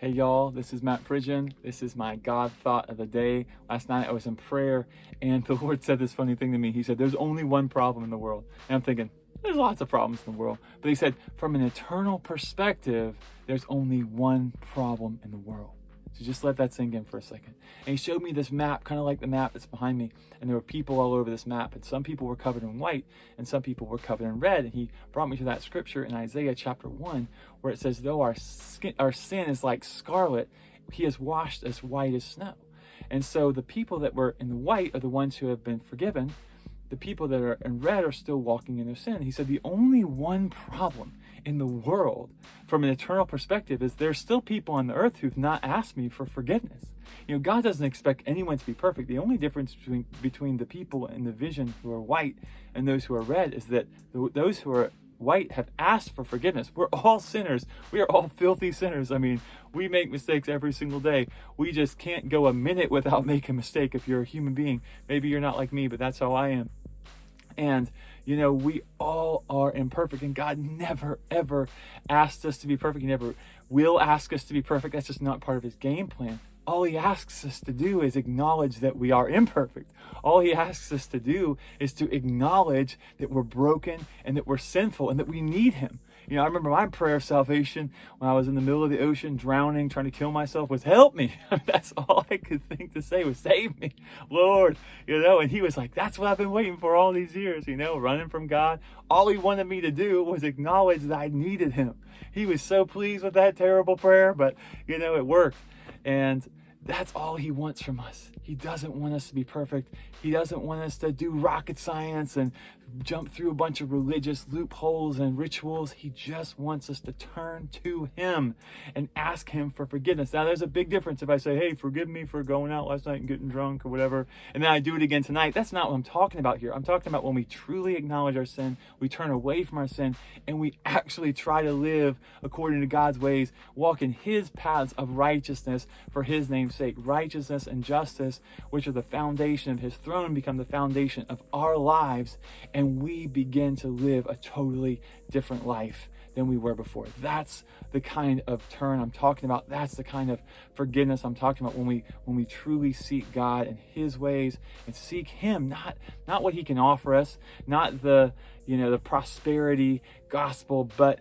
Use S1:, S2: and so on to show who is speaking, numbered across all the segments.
S1: Hey y'all, this is Matt Pridgeon. This is my God thought of the day. Last night I was in prayer and the Lord said this funny thing to me. He said, there's only one problem in the world. And I'm thinking, there's lots of problems in the world. But he said, from an eternal perspective, there's only one problem in the world. So just let that sink in for a second. And he showed me this map, kind of like the map that's behind me. And there were people all over this map. And some people were covered in white and some people were covered in red. And he brought me to that scripture in Isaiah chapter 1, where it says, though our sin is like scarlet, he has washed as white as snow. And so the people that were in the white are the ones who have been forgiven. The people that are in red are still walking in their sin. He said the only one problem in the world from an eternal perspective is there's still people on the earth who've not asked me for forgiveness. You know, God doesn't expect anyone to be perfect. The only difference between the people in the vision who are white and those who are red is that those who are white have asked for forgiveness. We're all sinners. We are all filthy sinners. I mean, we make mistakes every single day. We just can't go a minute without making a mistake if you're a human being. Maybe you're not like me, but that's how I am. And, you know, we all are imperfect, and God never, ever asked us to be perfect. He never will ask us to be perfect. That's just not part of his game plan. All he asks us to do is acknowledge that we are imperfect. All he asks us to do is to acknowledge that we're broken and that we're sinful and that we need him. You know, I remember my prayer of salvation when I was in the middle of the ocean, drowning, trying to kill myself, was help me. That's all I could think to say was save me, Lord. You know, and he was like, that's what I've been waiting for all these years, you know, running from God. All he wanted me to do was acknowledge that I needed him. He was so pleased with that terrible prayer, but, you know, it worked. And that's all he wants from us. He doesn't want us to be perfect. He doesn't want us to do rocket science and jump through a bunch of religious loopholes and rituals. He just wants us to turn to him and ask him for forgiveness. Now, there's a big difference if I say, hey, forgive me for going out last night and getting drunk or whatever, and then I do it again tonight. That's not what I'm talking about here. I'm talking about when we truly acknowledge our sin, we turn away from our sin, and we actually try to live according to God's ways, walk in his paths of righteousness for his name's sake. Righteousness and justice, which are the foundation of his throne, become the foundation of our lives, and we begin to live a totally different life than we were before. That's the kind of turn I'm talking about. That's the kind of forgiveness I'm talking about when we truly seek God and his ways and seek him, not what he can offer us, not the prosperity gospel, but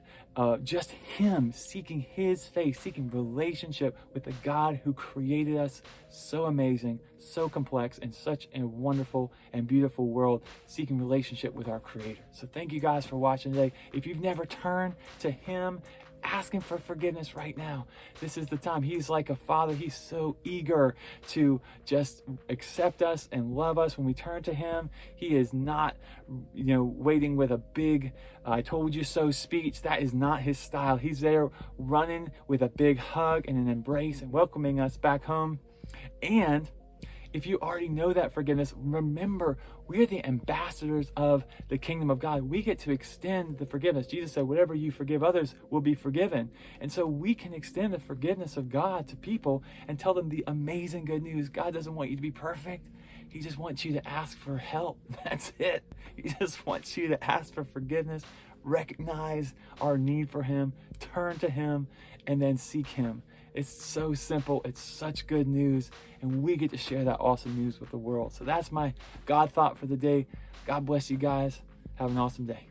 S1: just him, seeking his face, seeking relationship with the God who created us so amazing, so complex, in such a wonderful and beautiful world, seeking relationship with our creator. So thank you guys for watching today. If you've never turned to him, ask him for forgiveness right now. This is the time. He's like a father. He's so eager to just accept us and love us when we turn to him. He is not, waiting with a big I told you so speech. That is not his style. He's there running with a big hug and an embrace and welcoming us back home. And if you already know that forgiveness, remember, we're the ambassadors of the kingdom of God. We get to extend the forgiveness. Jesus said, whatever you forgive others will be forgiven. And so we can extend the forgiveness of God to people and tell them the amazing good news. God doesn't want you to be perfect. He just wants you to ask for help. That's it. He just wants you to ask for forgiveness, recognize our need for him, turn to him, and then seek him. It's so simple. It's such good news. And we get to share that awesome news with the world. So that's my God thought for the day. God bless you guys. Have an awesome day.